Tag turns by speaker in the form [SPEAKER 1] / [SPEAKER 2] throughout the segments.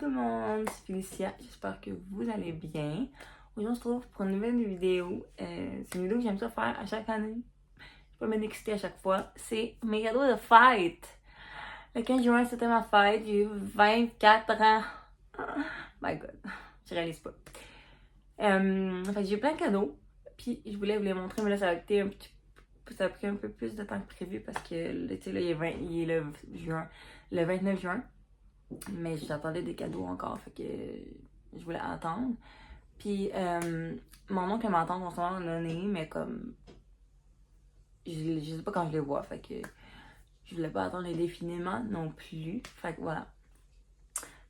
[SPEAKER 1] tout le monde, c'est Félicia, j'espère que vous allez bien. Aujourd'hui on se retrouve pour une nouvelle vidéo. C'est une vidéo que j'aime ça faire à chaque année. Je peux m'exciter à chaque fois. C'est mes cadeaux de fête. Le 15 juin c'était ma fête, j'ai eu 24 ans. My god, je réalise pas. Fait que j'ai eu plein de cadeaux, puis je voulais vous les montrer, mais là ça a été ça a pris un peu plus de temps que prévu parce que tu sais là il est le 29 juin. Mais j'attendais des cadeaux encore, fait que je voulais attendre. Puis mon oncle et ma tante vont sûrement m'en donner, mais comme je sais pas quand je les vois, fait que je voulais pas attendre indéfiniment non plus. Fait que voilà.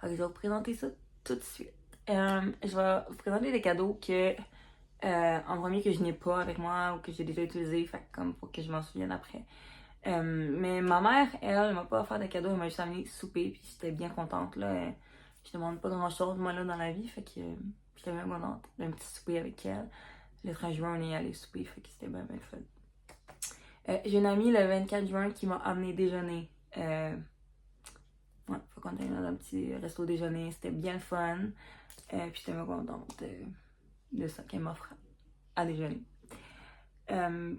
[SPEAKER 1] Fait que je vais vous présenter ça tout de suite. Je vais vous présenter des cadeaux que en premier que je n'ai pas avec moi ou que j'ai déjà utilisé, fait que comme pour que je m'en souvienne après. Mais ma mère, elle m'a pas offert de cadeau, elle m'a juste amené souper, puis j'étais bien contente, là. Je demande pas grand chose, moi, là, dans la vie, fait que j'étais bien contente. Un petit souper avec elle. Le 30 juin, on est allé souper, fait que c'était bien, bien fun. J'ai une amie le 24 juin qui m'a amené déjeuner. Ouais, faut qu'on aille dans un petit resto déjeuner, c'était bien fun. Puis j'étais bien contente de ça qu'elle m'offre à déjeuner.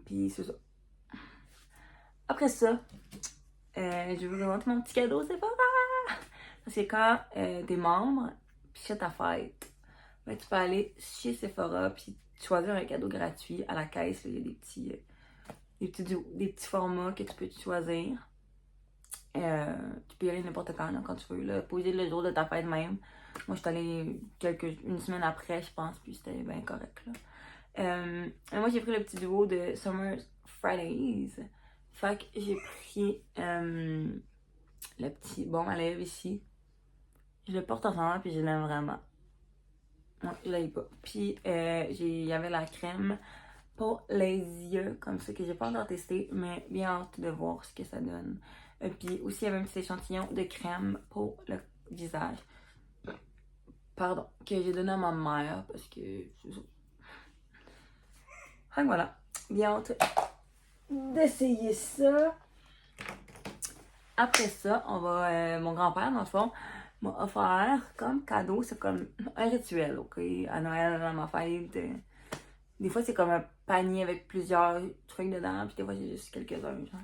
[SPEAKER 1] Puis c'est ça. Après ça, je vais vous présenter mon petit cadeau, c'est pas vrai! Parce que quand t'es membre, puis c'est ta fête, ben, tu peux aller chez Sephora puis choisir un cadeau gratuit à la caisse. Il y a des petits formats que tu peux choisir. Tu peux y aller n'importe quand, là, quand tu veux. Là, poser le jour de ta fête même. Moi, je suis allée une semaine après, je pense, puis c'était bien correct. Là. Moi, j'ai pris le petit duo de Summer Fridays. Fait que j'ai pris le petit baume à lèvres ici. Je le porte en ce moment puis je l'aime vraiment. Ouais, je l'aime pas. Puis il y avait la crème pour les yeux, comme ça, que j'ai pas encore testé, mais bien hâte de voir ce que ça donne. Puis aussi, il y avait un petit échantillon de crème pour le visage. Pardon, que j'ai donné à ma mère parce que c'est ça. Fait que voilà, bien hâte d'essayer ça. Après ça, on va. Mon grand-père, dans le fond, m'a offert comme cadeau, c'est comme un rituel, ok? À Noël, à ma fête. Des fois, c'est comme un panier avec plusieurs trucs dedans, puis des fois, j'ai juste quelques-uns, genre.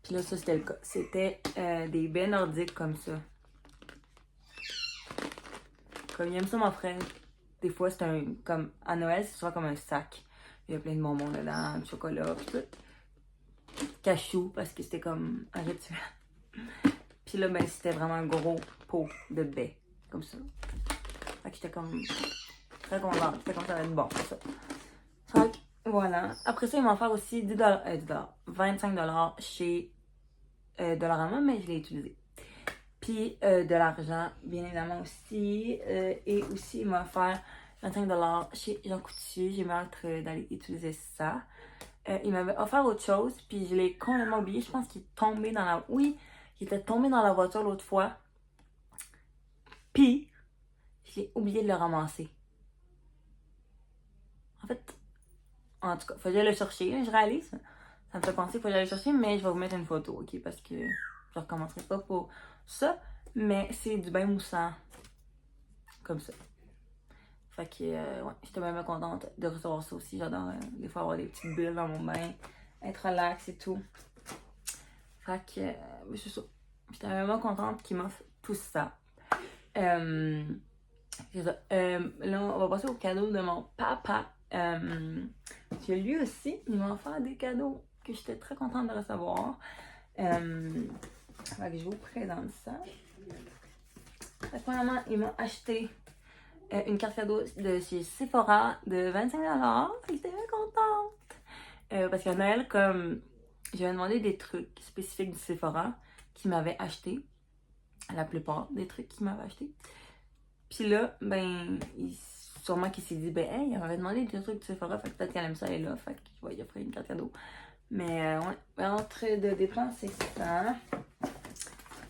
[SPEAKER 1] Puis là, ça, c'était le cas. C'était des baies nordiques comme ça. Comme il aime ça, mon frère. Des fois, c'est un. Comme à Noël, c'est souvent comme un sac. Il y a plein de bonbons dedans, du chocolat, puis tout. Cachou, parce que c'était comme un rituel. Puis là, ben, c'était vraiment un gros pot de baies, comme ça. Fait que j'étais comme très contente. J'étais comme ça va être bon, ça. Fait que voilà. Après ça, ils m'ont offert aussi 10 25 chez Dollarama, mais je l'ai utilisé. Puis de l'argent, bien évidemment aussi. Et aussi, il m'a offert 25 chez Jean Coutu. J'ai hâte d'aller utiliser ça. Il m'avait offert autre chose, puis je l'ai complètement oublié. Je pense qu'il est tombé dans la... Oui, il était tombé dans la voiture l'autre fois. Puis, je l'ai oublié de le ramasser. En tout cas, faut que j'aille le chercher. Je réalise. Ça me fait penser qu'il faut que j'aille le chercher, mais je vais vous mettre une photo, ok? Parce que je recommencerai pas pour ça. Mais c'est du bain moussant. Comme ça. Fait que, ouais, j'étais même contente de recevoir ça aussi. J'adore des fois avoir des petites bulles dans mon bain, être relax et tout. Fait que, c'est ça. J'étais vraiment contente qu'il m'offre tout ça. C'est ça. Là, on va passer au cadeau de mon papa. Que lui aussi, il m'a offert des cadeaux que j'étais très contente de recevoir. Fait que je vous présente ça. Premièrement, il m'a acheté une carte cadeau de chez Sephora de 25$. J'étais bien contente. Parce qu'à Noël, comme j'avais demandé des trucs spécifiques du Sephora qu'il m'avait acheté. La plupart des trucs qu'il m'avait acheté. Puis là, ben, sûrement qu'il s'est dit, ben, hey, il m'avait demandé des trucs du Sephora, fait que peut-être qu'elle aime ça, elle est là. Fait que je vais lui offrir une carte cadeau. Mais ouais, entre de dépenses, c'est ça.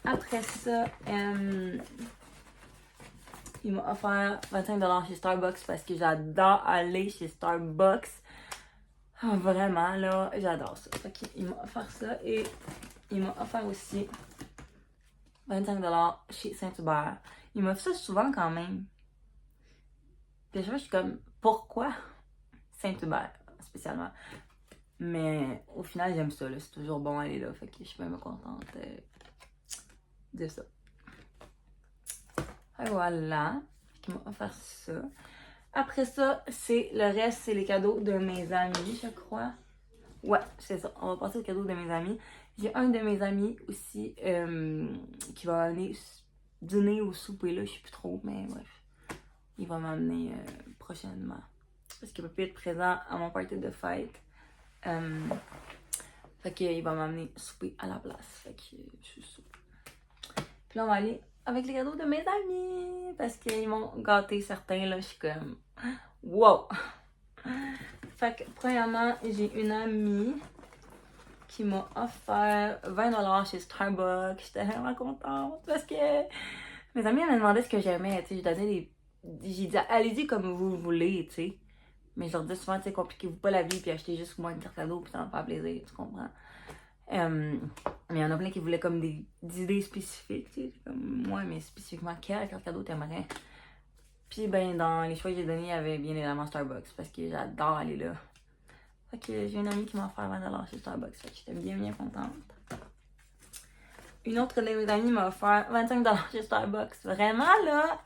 [SPEAKER 1] Après ça, il m'a offert 25$ chez Starbucks parce que j'adore aller chez Starbucks. Oh, vraiment, là, j'adore ça. Fait qu'il m'a offert ça et il m'a offert aussi $25 chez Saint-Hubert. Il m'offre ça souvent quand même. Puis je suis comme, pourquoi Saint-Hubert spécialement? Mais au final, j'aime ça, là. C'est toujours bon aller là. Fait que je suis même contente de ça. Et voilà. Il m'a offert ça. Après ça, le reste, c'est les cadeaux de mes amis, je crois. Ouais, c'est ça. On va passer aux cadeaux de mes amis. J'ai un de mes amis aussi qui va aller dîner ou souper, là. Je sais plus trop, mais bref. Il va m'amener prochainement. Parce qu'il ne peut plus être présent à mon party de fête. Fait qu'il va m'amener souper à la place. Fait que je suis soupe. Puis là, on va aller avec les cadeaux de mes amis. Parce qu'ils m'ont gâté certains, là. Je suis comme, wow! Fait que, premièrement, j'ai une amie qui m'a offert $20 chez Starbucks. J'étais vraiment contente parce que mes amis me demandaient ce que j'aimais. Tu sais, je donnais des. J'ai dit, allez-y comme vous voulez, tu sais. Mais je leur dis souvent, tu sais, compliquez-vous pas la vie puis achetez juste moi une carte cadeau puis ça va me faire plaisir, tu comprends? Mais il y en a plein qui voulaient comme des idées spécifiques, tu sais. Comme moi, mais spécifiquement, quelle carte cadeau t'aimerais? Puis, ben, dans les choix que j'ai donnés, il y avait bien évidemment Starbucks parce que j'adore aller là. Fait que j'ai une amie qui m'a offert $20 chez Starbucks. Fait que j'étais bien contente. Une autre de mes amies m'a offert $25 chez Starbucks. Vraiment, là,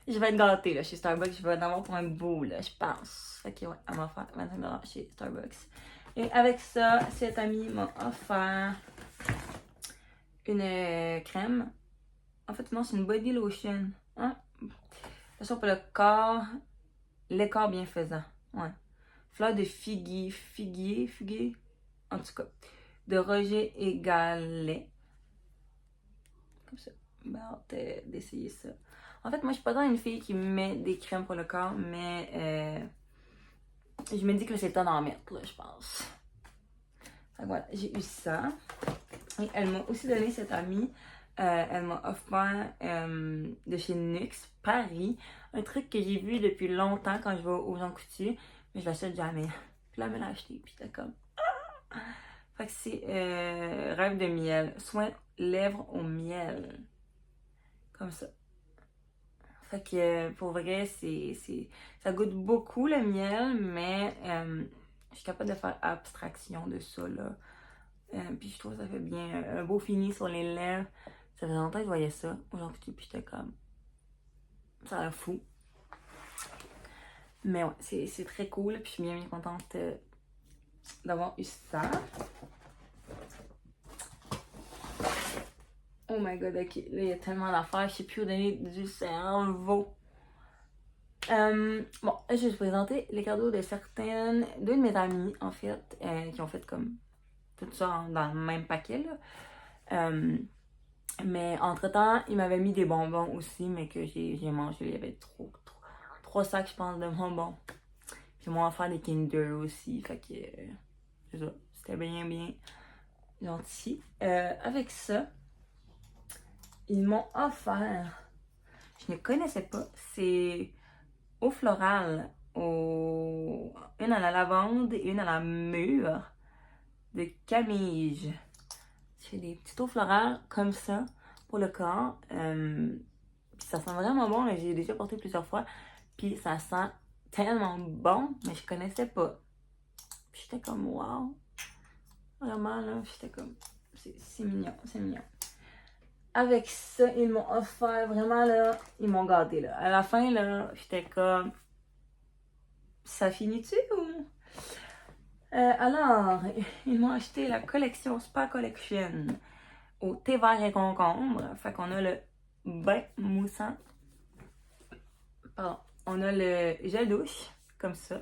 [SPEAKER 1] je vais être gâtée, là, chez Starbucks. Je vais en avoir pour un bout, là, je pense. Fait que, ouais, elle m'a offert $25 chez Starbucks. Et avec ça, cette amie m'a offert une crème. En fait, non, c'est une body lotion. Hein? Lotion pour le corps. Le corps bienfaisant. Ouais. Fleur de figuier, en tout cas, de Roger et Galet. Comme ça. Ben, hâte d'essayer ça. En fait, moi, je suis pas tant une fille qui met des crèmes pour le corps, mais je me dis que c'est le temps d'en mettre, là, je pense. Fait que voilà, j'ai eu ça. Et elle m'a aussi donné cette amie. Elle m'a offert de chez NYX Paris un truc que j'ai vu depuis longtemps quand je vais aux Jean Coutu, mais je l'achète jamais. Puis là, elle me l'a acheté, puis j'étais comme. Fait que c'est rêve de miel. Soin lèvres au miel. Comme ça. Fait que pour vrai, ça goûte beaucoup le miel, mais je suis capable de faire abstraction de ça, là. Puis je trouve que ça fait bien un beau fini sur les lèvres. Ça faisait longtemps que je voyais ça aujourd'hui, puis j'étais comme. Ça a l'air fou. Mais ouais, c'est très cool, puis je suis bien contente d'avoir eu ça. Oh my god, ok, là il y a tellement d'affaires, je sais plus où donner du cerveau. Bon, je vais vous présenter les cadeaux de deux de mes amis, en fait, qui ont fait comme tout ça dans le même paquet, là. Mais entre-temps, ils m'avaient mis des bonbons aussi, mais que j'ai mangé. Il y avait trois sacs, je pense, de bonbons. Puis ils m'ont offert des Kinder aussi, fait que c'est ça, c'était bien gentil. Avec ça, ils m'ont offert, je ne connaissais pas, c'est eau florale, une à la lavande et une à la mûre de Camille. Je fais des petites eaux florales comme ça pour le corps. Ça sent vraiment bon, j'ai déjà porté plusieurs fois. Puis ça sent tellement bon, mais je connaissais pas. Puis j'étais comme wow. Vraiment là, j'étais comme c'est mignon, c'est mignon. Avec ça, ils m'ont offert vraiment là, ils m'ont gâté là. À la fin là, j'étais comme ça finit-tu ou? Alors, ils m'ont acheté la collection Spa Collection au thé vert et concombre. Fait qu'on a le bain moussant. Pardon. On a le gel douche, comme ça.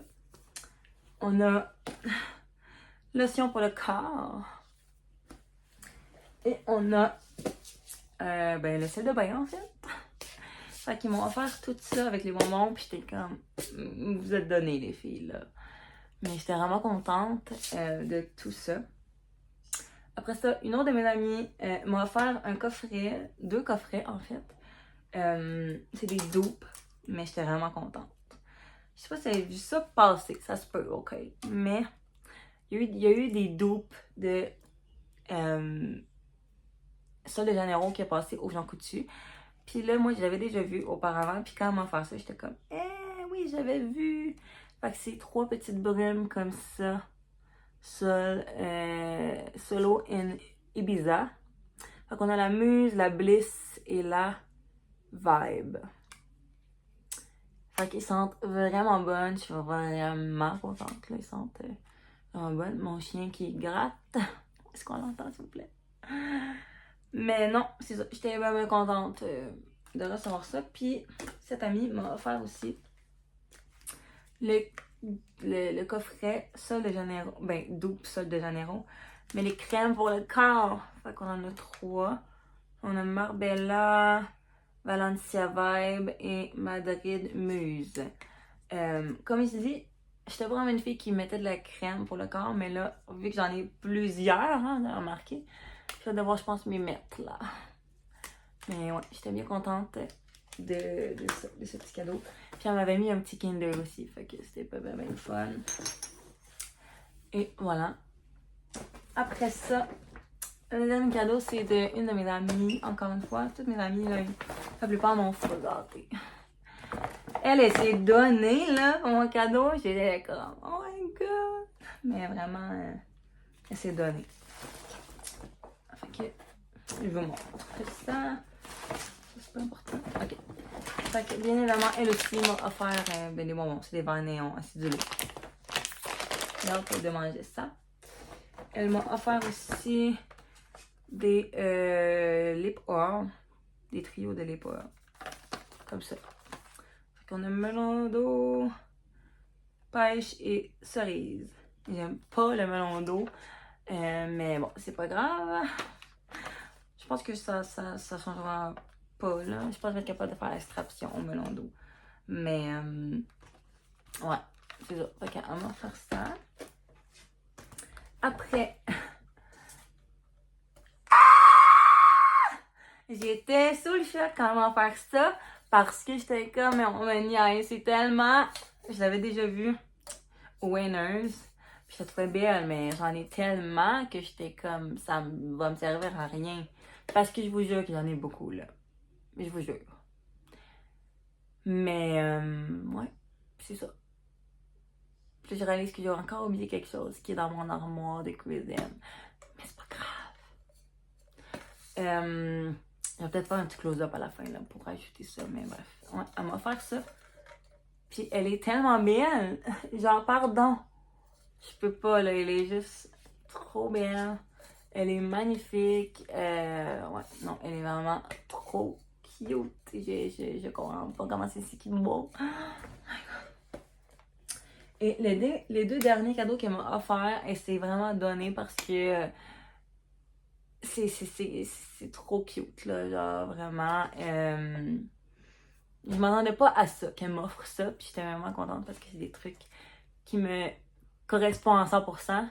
[SPEAKER 1] On a lotion pour le corps. Et on a le sel de bain, en fait. Fait qu'ils m'ont offert tout ça avec les bonbons. Puis j'étais comme, vous êtes donnés, les filles, là. Mais j'étais vraiment contente de tout ça. Après ça, une autre de mes amies m'a offert deux coffrets en fait. C'est des dupes, mais j'étais vraiment contente. Je sais pas si vous avez vu ça passer, ça se peut, ok. Mais il y a eu des dupes de Sol de Janeiro qui est passé au Jean Coutu. Puis là, moi, je l'avais déjà vu auparavant. Puis quand elle m'a fait ça, j'étais comme, oui, j'avais vu. Fait que c'est 3 petites brumes comme ça. Solo in Ibiza. Fait qu'on a la muse, la bliss et la vibe. Fait qu'ils sentent vraiment bonnes. Je suis vraiment contente. Là. Ils sentent vraiment bonnes. Mon chien qui gratte. Est-ce qu'on l'entend, s'il vous plaît? Mais non, c'est ça. J'étais vraiment contente de recevoir ça. Puis, cette amie m'a offert aussi le coffret Sol de Janeiro. Ben, double Sol de Janeiro. Mais les crèmes pour le corps. Fait qu'on en a 3. On a Marbella, Valencia Vibe et Madrid Muse. Comme je dis, j'étais vraiment une fille qui mettait de la crème pour le corps, mais là, vu que j'en ai plusieurs, hein, vous avez remarqué, je vais devoir, je pense, m'y mettre là. Mais ouais, j'étais bien contente de ce petit cadeau. Puis elle m'avait mis un petit Kinder aussi, fait que c'était pas bien fun. Et voilà. Après ça, le dernier cadeau, c'est d'une de mes amies. Encore une fois, toutes mes amies, là, la plupart m'ont full gâtée. Elle s'est donnée, là, pour mon cadeau. J'étais comme, oh my god. Mais vraiment, elle s'est donnée. Fait que, je vous montre ça. C'est pas important. Ok. Fait que, bien évidemment, elle aussi m'a offert des bonbons. C'est des verres néons acidulés. J'ai hâte de manger ça. Elle m'a offert aussi des lip oil. Des trios de lip oil. Comme ça. Fait qu'on a melon d'eau, pêche et cerise. J'aime pas le melon d'eau. Mais bon, c'est pas grave. Je pense que ça changera pas, là. Je pense que je vais être capable de faire l'extraction au melon d'eau. Mais, ouais, c'est ça. Fait qu'on va faire ça. Après, j'étais sous le choc quand on va faire ça. Parce que j'étais comme, on me niaise. C'est tellement... Je l'avais déjà vu au Winners. Puis je la trouvais belle, mais j'en ai tellement que j'étais comme, ça va me servir à rien. Parce que je vous jure que j'en ai beaucoup, là. Je vous jure. Mais, ouais, c'est ça. Puis je réalise que j'ai encore oublié quelque chose qui est dans mon armoire de cuisine. Mais c'est pas grave. Je vais peut-être faire un petit close-up à la fin, là, pour ajouter ça, mais bref. Ouais, elle m'a offert ça. Puis elle est tellement belle. Genre, pardon. Je peux pas, là. Elle est juste trop belle. Elle est magnifique. Ouais, non, elle est vraiment trop cute. Je comprends pas comment c'est si cute. Beau. Et les deux derniers cadeaux qu'elle m'a offerts, elle s'est vraiment donné parce que c'est trop cute, là. Genre, vraiment. Je m'attendais pas à ça, qu'elle m'offre ça. Puis j'étais vraiment contente parce que c'est des trucs qui me correspondent à 100%.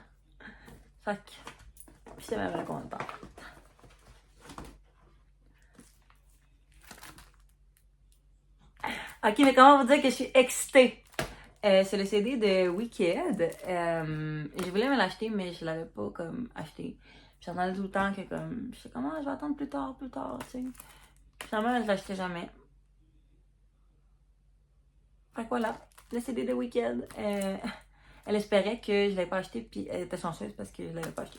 [SPEAKER 1] Fait que j'étais vraiment contente. Ok, mais comment vous dire que je suis excitée? C'est le CD de Wicked. Je voulais me l'acheter, mais je l'avais pas comme acheté. J'attendais tout le temps que comme. Je sais comment je vais attendre plus tard, tu sais. Finalement, je l'achetais jamais. Fait que voilà, le CD de Wicked. Elle espérait que je l'avais pas acheté, puis elle était chanceuse parce que je l'avais pas acheté.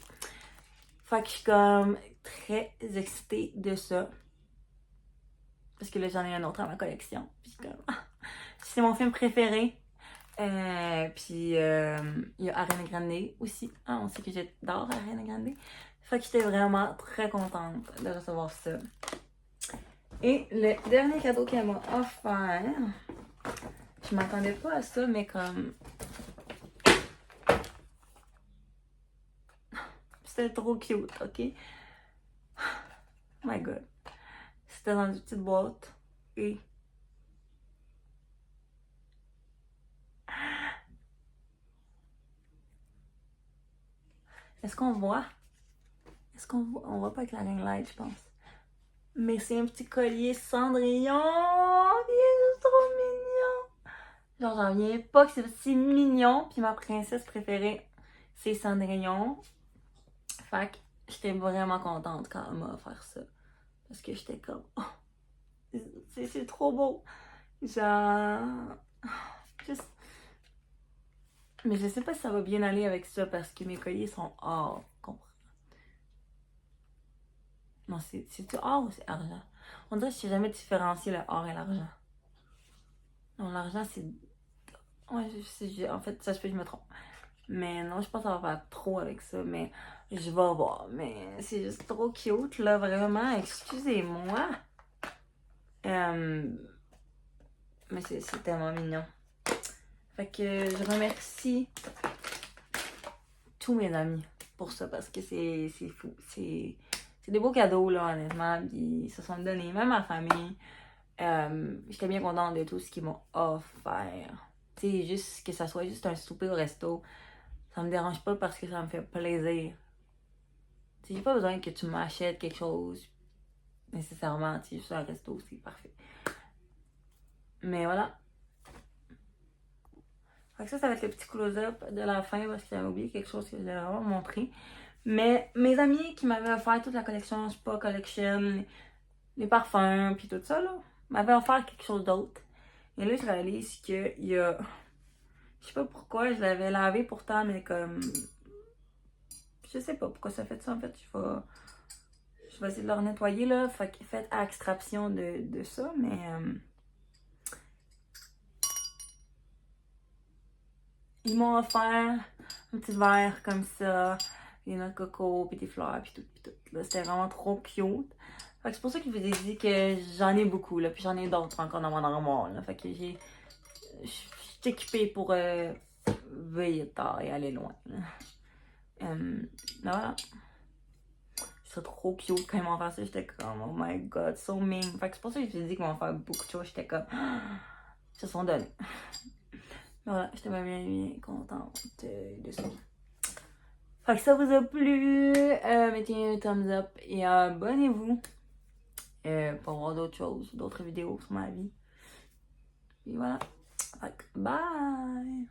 [SPEAKER 1] Fait que je suis comme très excitée de ça. Parce que là, j'en ai un autre à ma collection. Puis comme. C'est mon film préféré. Puis il y a Ariana Grande aussi. Ah, on sait que j'adore Ariana Grande. Fait que j'étais vraiment très contente de recevoir ça. Et le dernier cadeau qu'elle m'a offert, je m'attendais pas à ça, mais comme. C'était trop cute, ok? Oh my god. C'était dans une petite boîte. Et. Est-ce qu'on voit? Est-ce qu'on voit? On voit pas avec la ring light, je pense. Mais c'est un petit collier Cendrillon. Il est juste trop mignon. Genre, j'en reviens pas que c'est aussi mignon. Puis ma princesse préférée, c'est Cendrillon. Fait que j'étais vraiment contente quand elle m'a offert ça. Parce que j'étais comme, oh, c'est trop beau. Genre, juste... Mais je sais pas si ça va bien aller avec ça parce que mes colliers sont or. Comprends? Non, c'est-tu or ou c'est argent? On dirait que je sais jamais différencier le or et l'argent. Non, l'argent, c'est... Ouais, en fait, ça se peut que je me trompe. Mais non, je pense que ça va faire trop avec ça. Mais je vais voir. Mais c'est juste trop cute, là, vraiment. Excusez-moi. Mais c'est tellement mignon. Fait que je remercie tous mes amis pour ça parce que c'est fou. C'est des beaux cadeaux, là, honnêtement. Puis ils se sont donnés, même ma famille. J'étais bien contente de tout ce qu'ils m'ont offert. Tu sais, juste que ça soit juste un souper au resto, ça me dérange pas parce que ça me fait plaisir. Tu sais, j'ai pas besoin que tu m'achètes quelque chose nécessairement. Tu sais, juste un resto, c'est parfait. Mais voilà. Fait que ça va être le petit close-up de la fin parce que j'avais oublié quelque chose que je voulais vraiment montrer. Mais mes amis qui m'avaient offert toute la collection Spa Collection, les parfums, puis tout ça, là, m'avaient offert quelque chose d'autre. Et là, je réalise qu'il y a... Je sais pas pourquoi, je l'avais lavé pourtant, mais comme... Je sais pas pourquoi ça fait ça, en fait. Je vais essayer de le nettoyer, là. Fait que faites extraction de ça, mais... Ils m'ont offert un petit verre comme ça, des noix de coco, puis des fleurs, puis tout, puis tout. Là, c'était vraiment trop cute. Fait que c'est pour ça que je vous ai dit que j'en ai beaucoup, là, puis j'en ai d'autres encore dans mon armoire, là. Fait que je suis équipée pour veiller tard et aller loin. Voilà. C'est trop cute quand ils m'ont fait ça. J'étais comme, oh my god, so mean. Fait que c'est pour ça que je vous ai dit qu'ils m'ont fait beaucoup de choses. J'étais comme, ils se sont donnés. Voilà, j'étais bien contente de ça. Fait que ça vous a plu, mettez un thumbs up et abonnez-vous pour voir d'autres choses, d'autres vidéos sur ma vie. Et voilà. Fait que bye!